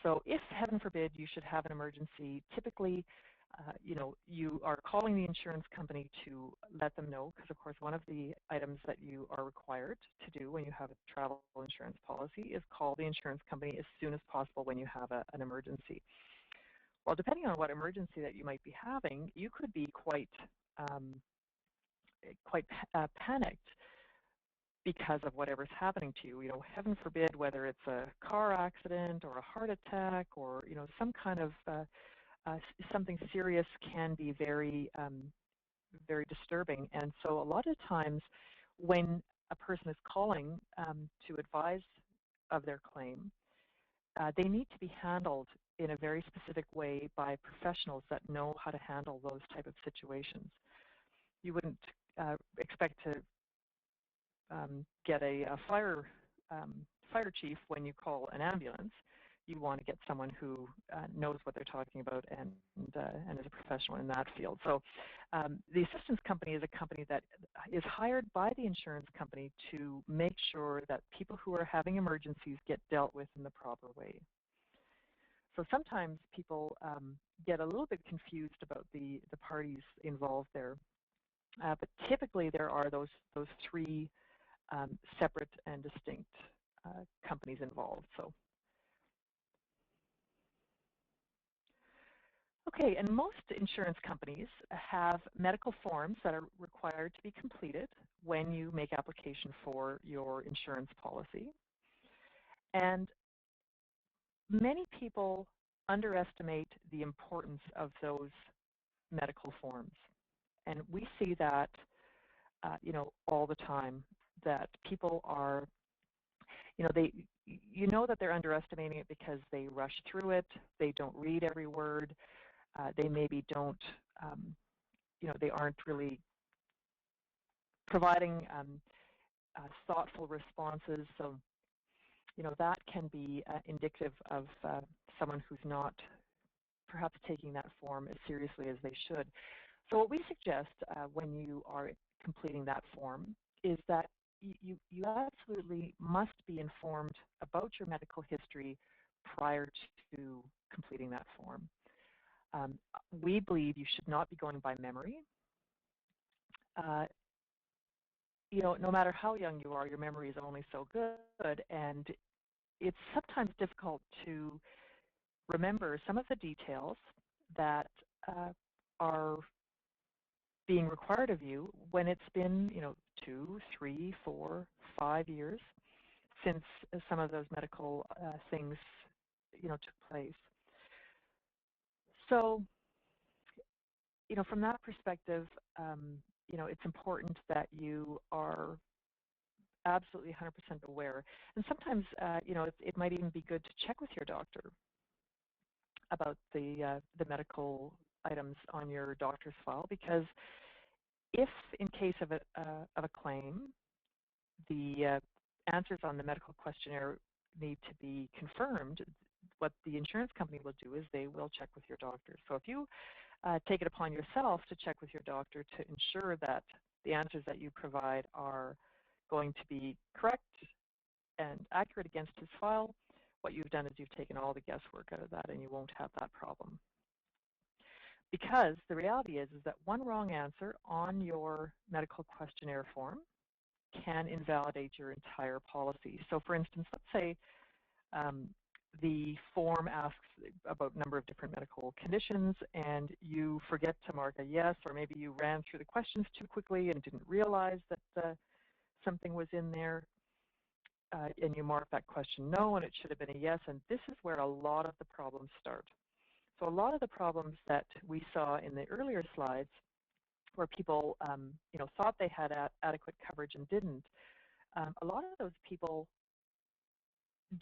So if, heaven forbid, you should have an emergency, typically, you are calling the insurance company to let them know, because of course one of the items that you are required to do when you have a travel insurance policy is call the insurance company as soon as possible when you have an emergency. Well, depending on what emergency that you might be having, you could be quite panicked because of whatever's happening to you. Heaven forbid, whether it's a car accident or a heart attack or some kind of something serious can be very very disturbing. And so a lot of times when a person is calling to advise of their claim, they need to be handled in a very specific way by professionals that know how to handle those type of situations. You wouldn't expect to get a fire chief when you call an ambulance. You want to get someone who knows what they're talking about and is a professional in that field. So the assistance company is a company that is hired by the insurance company to make sure that people who are having emergencies get dealt with in the proper way. So sometimes people get a little bit confused about the parties involved there, but typically there are those three separate and distinct companies involved. So. Okay, and most insurance companies have medical forms that are required to be completed when you make application for your insurance policy. And many people underestimate the importance of those medical forms. And we see that, all the time, that people are, that they're underestimating it because they rush through it, they don't read every word, they maybe don't, they aren't really providing thoughtful responses. So, that can be indicative of someone who's not perhaps taking that form as seriously as they should. So what we suggest when you are completing that form is that you absolutely must be informed about your medical history prior to completing that form. We believe you should not be going by memory. No matter how young you are, your memory is only so good, and it's sometimes difficult to remember some of the details that are being required of you when it's been, 2, 3, 4, 5 years since some of those medical things, took place. So, from that perspective, it's important that you are absolutely 100% aware. And sometimes, it might even be good to check with your doctor about the medical items on your doctor's file, because if, in case of a claim, the answers on the medical questionnaire need to be confirmed, what the insurance company will do is they will check with your doctor. So if you take it upon yourself to check with your doctor to ensure that the answers that you provide are going to be correct and accurate against his file, what you've done is you've taken all the guesswork out of that, and you won't have that problem. Because the reality is that one wrong answer on your medical questionnaire form can invalidate your entire policy. So for instance, let's say the form asks about a number of different medical conditions, and you forget to mark a yes, or maybe you ran through the questions too quickly and didn't realize that something was in there, and you mark that question no, and it should have been a yes, and this is where a lot of the problems start. So a lot of the problems that we saw in the earlier slides, where people thought they had adequate coverage and didn't, a lot of those people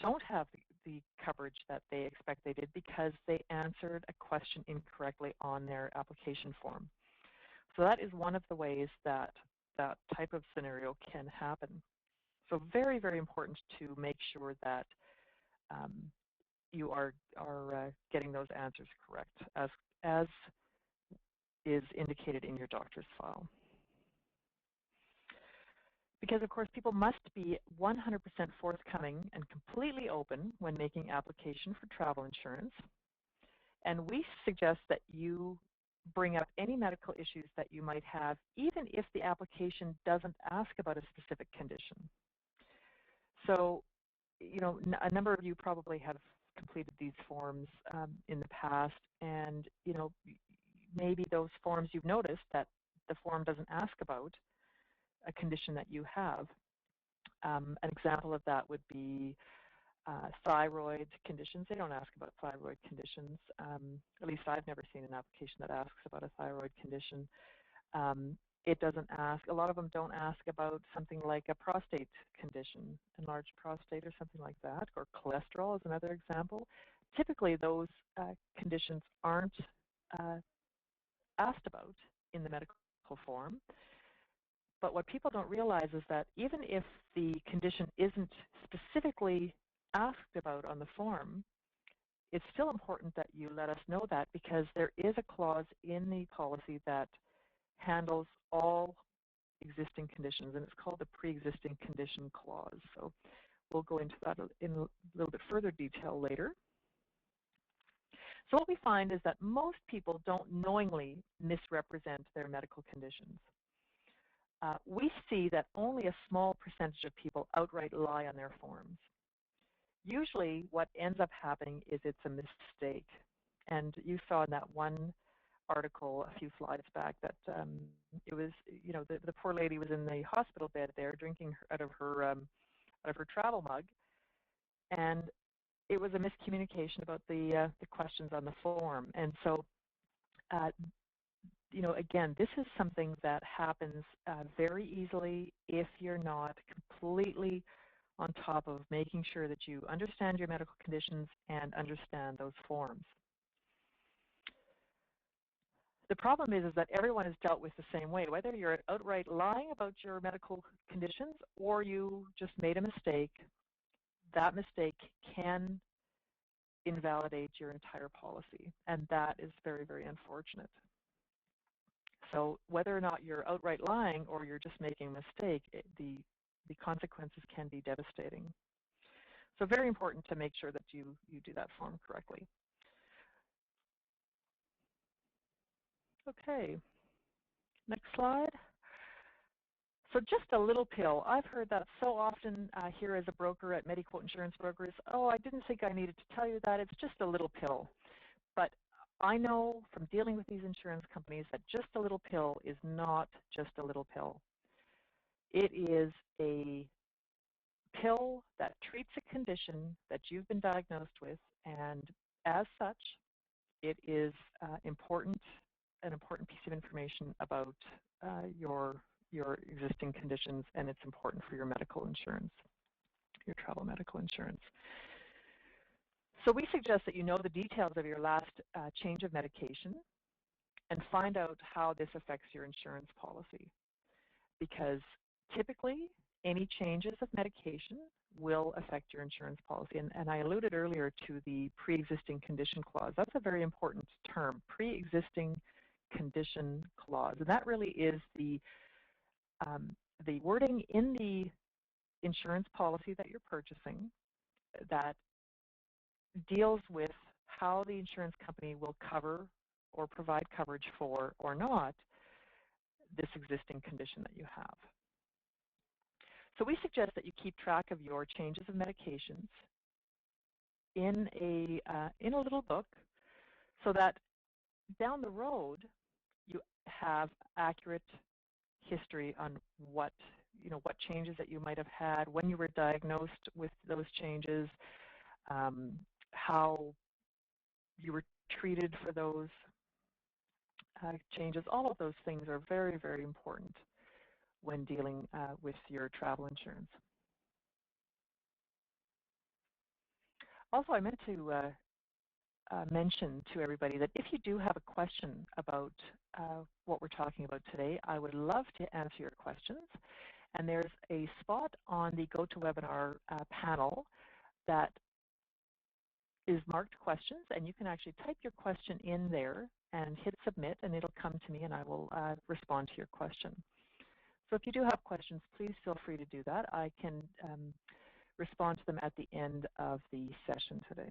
don't have the coverage that they expect they did because they answered a question incorrectly on their application form. So that is one of the ways that that type of scenario can happen. So very, very important to make sure that you are getting those answers correct as is indicated in your doctor's file. Because, of course, people must be 100% forthcoming and completely open when making application for travel insurance. And we suggest that you bring up any medical issues that you might have, even if the application doesn't ask about a specific condition. So, you know, a number of you probably have completed these forms in the past, and, you know, maybe those forms you've noticed that the form doesn't ask about a condition that you have. An example of that would be thyroid conditions. They don't ask about thyroid conditions. At least I've never seen an application that asks about a thyroid condition. It doesn't ask, a lot of them don't ask about something like a prostate condition, enlarged prostate or something like that, or cholesterol is another example. Typically those conditions aren't asked about in the medical form. But what people don't realize is that even if the condition isn't specifically asked about on the form, it's still important that you let us know that, because there is a clause in the policy that handles all existing conditions, and it's called the pre-existing condition clause. So we'll go into that in a little bit further detail later. So what we find is that most people don't knowingly misrepresent their medical conditions. We see that only a small percentage of people outright lie on their forms. Usually what ends up happening is it's a mistake. And you saw in that one article a few slides back that it was, you know, the poor lady was in the hospital bed there drinking out of her travel mug, and it was a miscommunication about the questions on the form. And so you know, again, this is something that happens very easily if you're not completely on top of making sure that you understand your medical conditions and understand those forms. The problem is that everyone is dealt with the same way, whether you're outright lying about your medical conditions or you just made a mistake. That mistake can invalidate your entire policy, and that is very, very unfortunate. So whether or not you're outright lying or you're just making a mistake, the consequences can be devastating. So very important to make sure that you do that form correctly. Okay, next slide. So just a little pill. I've heard that so often here as a broker at MediQuote Insurance Brokers. Oh, I didn't think I needed to tell you that. It's just a little pill. But I know from dealing with these insurance companies that just a little pill is not just a little pill. It is a pill that treats a condition that you've been diagnosed with, and as such, it is an important piece of information about your existing conditions, and it's important for your medical insurance, your travel medical insurance. So we suggest that you know the details of your last change of medication and find out how this affects your insurance policy, because typically any changes of medication will affect your insurance policy. And I alluded earlier to the pre-existing condition clause. That's a very important term, pre-existing condition clause. And that really is the wording in the insurance policy that you're purchasing that deals with how the insurance company will cover or provide coverage for or not this existing condition that you have. So we suggest that you keep track of your changes of medications in a little book, so that down the road you have accurate history on what changes that you might have had, when you were diagnosed with those changes, how you were treated for those changes. All of those things are very, very important when dealing with your travel insurance. Also, I meant to mention to everybody that if you do have a question about what we're talking about today, I would love to answer your questions. And there's a spot on the GoToWebinar panel that is marked questions, and you can actually type your question in there and hit submit, and it'll come to me and I will respond to your question. So if you do have questions, please feel free to do that. I can respond to them at the end of the session today.